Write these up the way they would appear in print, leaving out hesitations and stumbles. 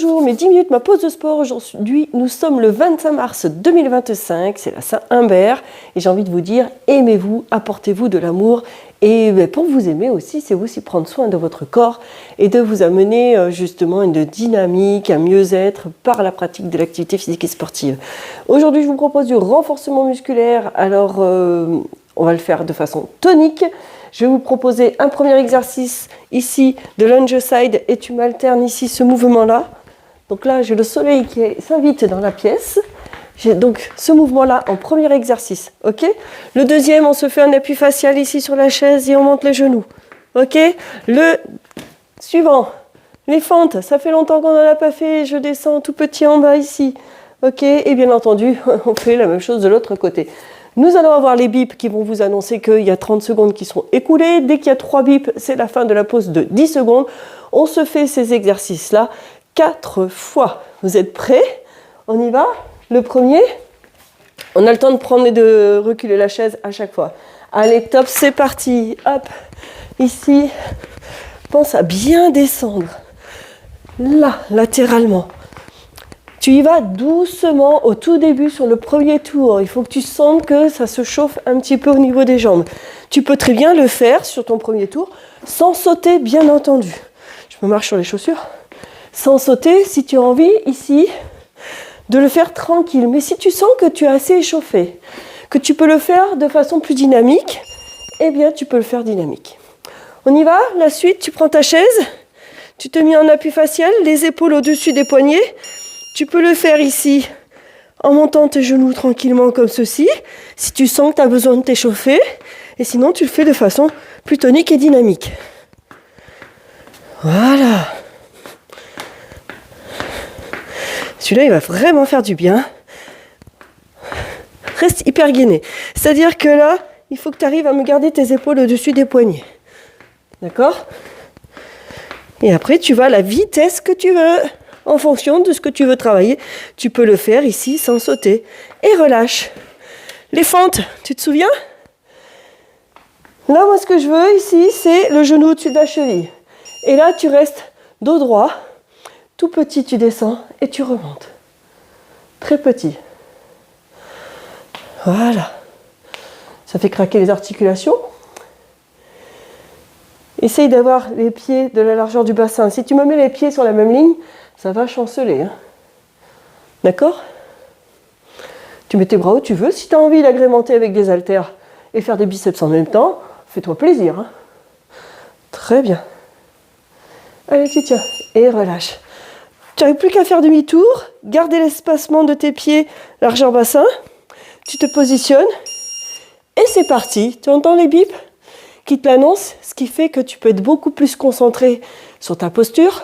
Bonjour, mes 10 minutes, ma pause de sport. Aujourd'hui, nous sommes le 25 mars 2025, c'est la Saint-Humbert. Et j'ai envie de vous dire, aimez-vous, apportez-vous de l'amour. Et pour vous aimer aussi, c'est aussi prendre soin de votre corps et de vous amener justement une dynamique, un mieux-être par la pratique de l'activité physique et sportive. Aujourd'hui, je vous propose du renforcement musculaire. Alors, on va le faire de façon tonique. Je vais vous proposer un premier exercice ici de lunge side et tu m'alternes ici ce mouvement-là. Donc là, j'ai le soleil qui s'invite dans la pièce. J'ai donc ce mouvement-là en premier exercice. Ok ? Le deuxième, on se fait un appui facial ici sur la chaise et on monte les genoux. Ok ? Le suivant, les fentes. Ça fait longtemps qu'on n'en a pas fait. Je descends tout petit en bas ici. Ok ? Et bien entendu, on fait la même chose de l'autre côté. Nous allons avoir les bips qui vont vous annoncer qu'il y a 30 secondes qui sont écoulées. Dès qu'il y a 3 bips, c'est la fin de la pause de 10 secondes. On se fait ces exercices-là 4 fois. Vous êtes prêts ? On y va ? Le premier, on a le temps de prendre et de reculer la chaise à chaque fois. Allez, top, c'est parti. Hop, ici, pense à bien descendre. Là, latéralement. Tu y vas doucement au tout début sur le premier tour. Il faut que tu sentes que ça se chauffe un petit peu au niveau des jambes. Tu peux très bien le faire sur ton premier tour sans sauter, bien entendu. Je me marche sur les chaussures. Sans sauter, si tu as envie, ici, de le faire tranquille. Mais si tu sens que tu es assez échauffé, que tu peux le faire de façon plus dynamique, eh bien, tu peux le faire dynamique. On y va ? La suite, tu prends ta chaise, tu te mets en appui facial, les épaules au-dessus des poignets. Tu peux le faire ici en montant tes genoux tranquillement comme ceci, si tu sens que tu as besoin de t'échauffer. Et sinon, tu le fais de façon plus tonique et dynamique. Voilà. Celui-là, il va vraiment faire du bien. Reste hyper gainé. C'est-à-dire que là, il faut que tu arrives à me garder tes épaules au-dessus des poignets. D'accord ? Et après, tu vas à la vitesse que tu veux. En fonction de ce que tu veux travailler, tu peux le faire ici sans sauter. Et relâche. Les fentes, tu te souviens ? Là, moi, ce que je veux ici, c'est le genou au-dessus de la cheville. Et là, tu restes dos droit. Tout petit, tu descends et tu remontes. Très petit. Voilà. Ça fait craquer les articulations. Essaye d'avoir les pieds de la largeur du bassin. Si tu me mets les pieds sur la même ligne, ça va chanceler. Hein. D'accord ? Tu mets tes bras où tu veux. Si tu as envie d'agrémenter avec des haltères et faire des biceps en même temps, fais-toi plaisir. Hein. Très bien. Allez, tu tiens. Et relâche. Tu n'arrives plus qu'à faire demi-tour. Gardez l'espacement de tes pieds, largeur bassin. Tu te positionnes. Et c'est parti. Tu entends les bips qui te l'annoncent, ce qui fait que tu peux être beaucoup plus concentré sur ta posture.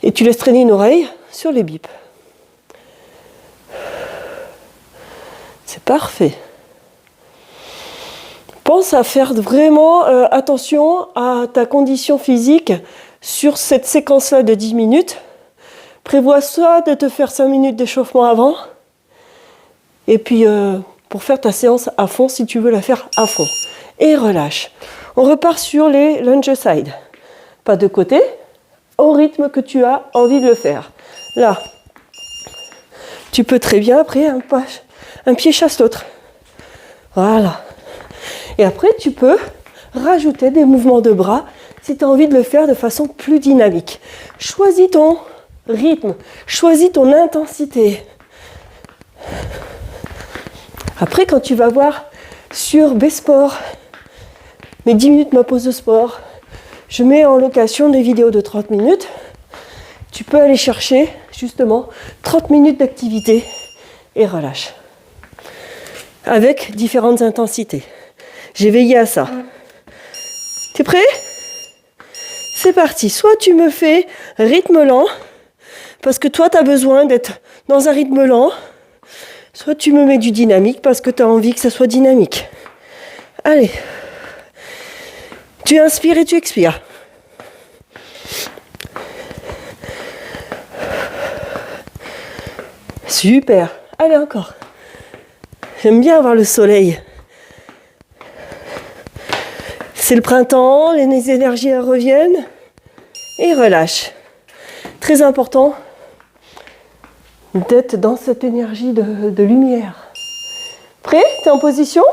Et tu laisses traîner une oreille sur les bips. C'est parfait. Pense à faire vraiment attention à ta condition physique sur cette séquence-là de 10 minutes. Prévois soit de te faire 5 minutes d'échauffement avant, et puis pour faire ta séance à fond, si tu veux la faire à fond. Et relâche. On repart sur les lunge side. Pas de côté, au rythme que tu as envie de le faire. Là, tu peux très bien, après, un pied chasse l'autre. Voilà. Et après, tu peux rajouter des mouvements de bras si tu as envie de le faire de façon plus dynamique. Choisis ton rythme, choisis ton intensité. Après, quand tu vas voir sur B-Sport, mes 10 minutes, ma pause de sport, je mets en location des vidéos de 30 minutes. Tu peux aller chercher justement 30 minutes d'activité et relâche. Avec différentes intensités. J'ai veillé à ça. T'es prêt ? C'est parti. Soit tu me fais rythme lent, parce que toi tu as besoin d'être dans un rythme lent. Soit tu me mets du dynamique parce que tu as envie que ça soit dynamique. Allez. Tu inspires et tu expires. Super. Allez, encore. J'aime bien avoir le soleil. C'est le printemps, les énergies reviennent. Et relâche. Très important d'être dans cette énergie de lumière. Prêt? Tu es en position?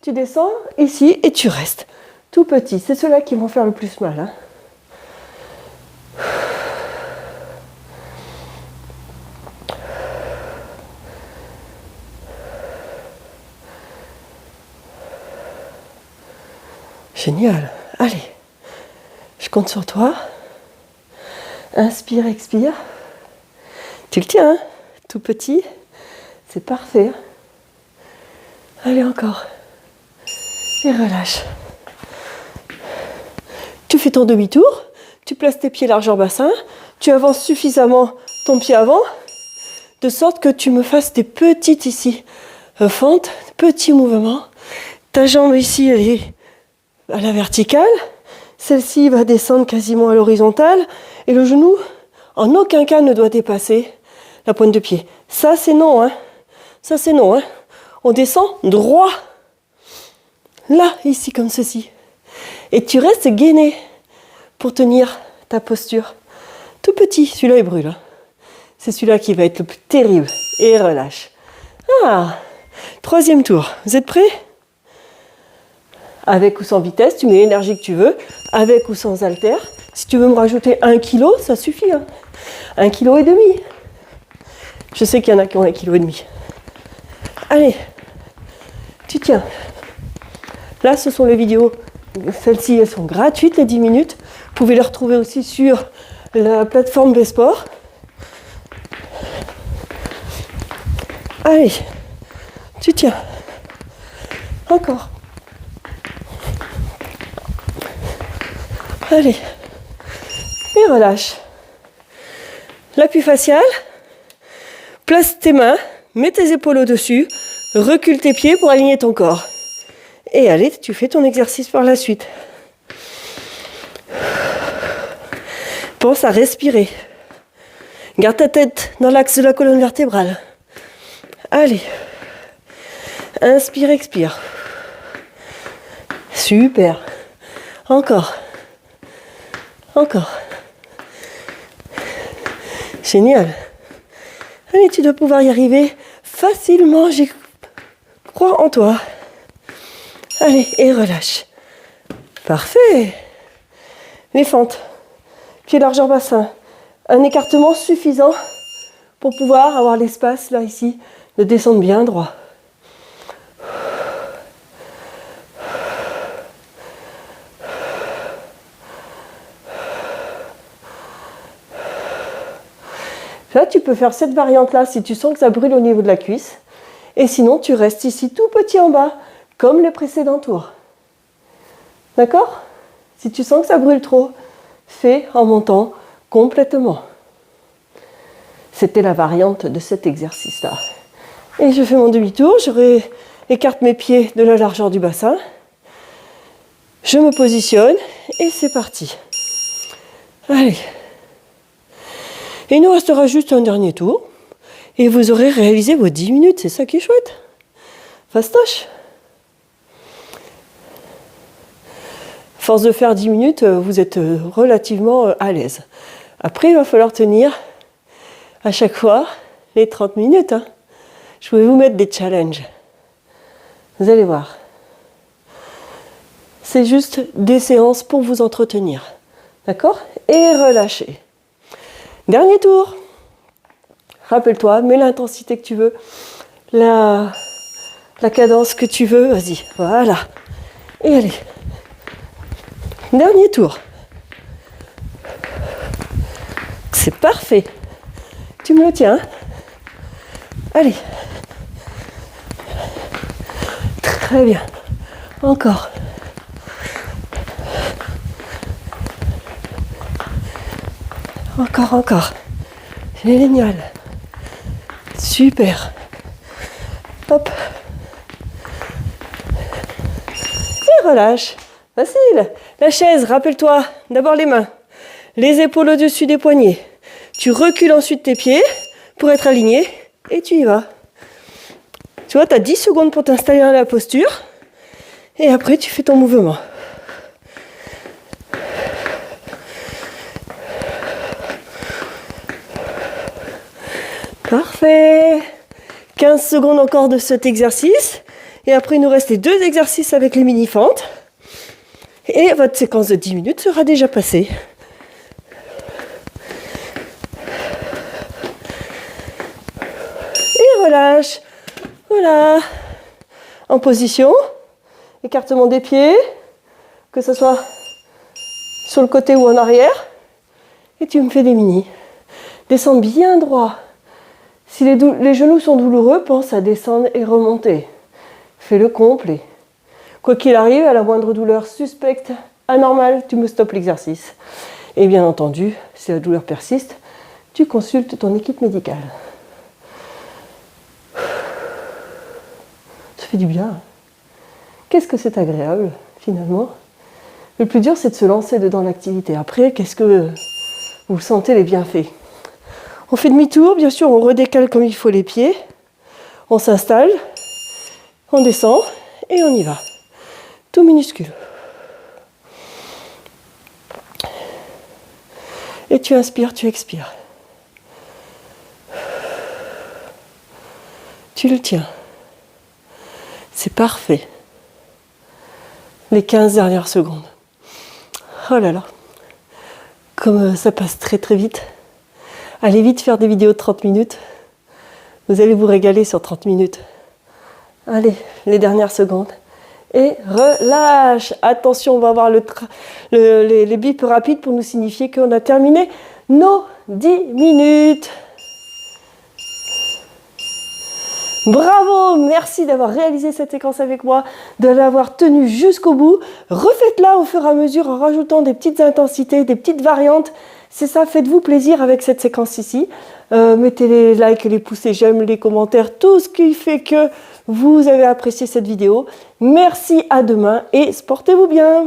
Tu descends ici et tu restes. Tout petit. C'est ceux-là qui vont faire le plus mal. Hein. Génial. Allez. Je compte sur toi. Inspire, expire. Tu le tiens, hein? Tout petit. C'est parfait. Allez, encore. Et relâche. Tu fais ton demi-tour. Tu places tes pieds largeur bassin. Tu avances suffisamment ton pied avant, de sorte que tu me fasses des petites ici fentes, petits mouvements. Ta jambe ici, elle est à la verticale. Celle-ci va descendre quasiment à l'horizontale. Et le genou, en aucun cas, ne doit dépasser la pointe de pied. Ça, c'est non. Hein. Ça, c'est non. Hein. On descend droit. Là, ici, comme ceci. Et tu restes gainé pour tenir ta posture. Tout petit, celui-là, il brûle. Hein. C'est celui-là qui va être le plus terrible. Et relâche. Ah, troisième tour. Vous êtes prêts? Avec ou sans vitesse, tu mets l'énergie que tu veux. Avec ou sans haltère. Si tu veux me rajouter 1 kg, ça suffit. Hein. 1,5 kg. Je sais qu'il y en a qui ont 1,5 kg. Allez, tu tiens. Là, ce sont les vidéos. Celles-ci, elles sont gratuites, les 10 minutes. Vous pouvez les retrouver aussi sur la plateforme des sports. Allez, tu tiens. Encore. Allez. Et relâche. L'appui facial. Place tes mains. Mets tes épaules au-dessus. Recule tes pieds pour aligner ton corps. Et allez, tu fais ton exercice par la suite. Pense à respirer. Garde ta tête dans l'axe de la colonne vertébrale. Allez. Inspire, expire. Super. Encore. Encore. Génial. Allez, tu dois pouvoir y arriver facilement. J'y crois en toi. Allez, et relâche. Parfait. Les fentes. Pied largeur bassin. Un écartement suffisant pour pouvoir avoir l'espace, là, ici, de descendre bien droit. Là, tu peux faire cette variante-là si tu sens que ça brûle au niveau de la cuisse. Et sinon, tu restes ici tout petit en bas, comme les précédents tours. D'accord? Si tu sens que ça brûle trop, fais en montant complètement. C'était la variante de cet exercice-là. Et je fais mon demi-tour, je écarte mes pieds de la largeur du bassin. Je me positionne et c'est parti. Allez. Et il nous restera juste un dernier tour. Et vous aurez réalisé vos 10 minutes. C'est ça qui est chouette. Fastoche. Force de faire 10 minutes, vous êtes relativement à l'aise. Après, il va falloir tenir à chaque fois les 30 minutes. Hein. Je vais vous mettre des challenges. Vous allez voir. C'est juste des séances pour vous entretenir. D'accord? Et relâchez. Dernier tour. Rappelle-toi, mets l'intensité que tu veux, la cadence que tu veux. Vas-y, voilà. Et allez. Dernier tour. C'est parfait. Tu me le tiens. Allez. Très bien. Encore. Encore. Génial. Super. Hop. Et relâche. Facile. La chaise, rappelle-toi, d'abord les mains. Les épaules au-dessus des poignets. Tu recules ensuite tes pieds pour être aligné et tu y vas. Tu vois, tu as 10 secondes pour t'installer dans la posture et après tu fais ton mouvement. Parfait. 15 secondes encore de cet exercice. Et après, il nous reste les 2 exercices avec les mini-fentes. Et votre séquence de 10 minutes sera déjà passée. Et relâche. Voilà. En position. Écartement des pieds. Que ce soit sur le côté ou en arrière. Et tu me fais des mini. Descends bien droit. Si les genoux sont douloureux, pense à descendre et remonter. Fais-le complet. Quoi qu'il arrive, à la moindre douleur suspecte, anormale, tu me stoppes l'exercice. Et bien entendu, si la douleur persiste, tu consultes ton équipe médicale. Ça fait du bien. Qu'est-ce que c'est agréable, finalement. Le plus dur, c'est de se lancer dedans l'activité. Après, qu'est-ce que vous sentez les bienfaits? On fait demi-tour, bien sûr, on redécale comme il faut les pieds. On s'installe, on descend et on y va. Tout minuscule. Et tu inspires, tu expires. Tu le tiens. C'est parfait. Les 15 dernières secondes. Oh là là. Comme ça passe très très vite. Allez vite faire des vidéos de 30 minutes. Vous allez vous régaler sur 30 minutes. Allez, les dernières secondes. Et relâche. Attention, on va avoir les bips rapides pour nous signifier qu'on a terminé nos 10 minutes. Bravo, merci d'avoir réalisé cette séquence avec moi, de l'avoir tenue jusqu'au bout. Refaites-la au fur et à mesure en rajoutant des petites intensités, des petites variantes. C'est ça, faites-vous plaisir avec cette séquence ici. Mettez les likes, les pouces et j'aime, les commentaires, tout ce qui fait que vous avez apprécié cette vidéo. Merci, à demain et portez-vous bien.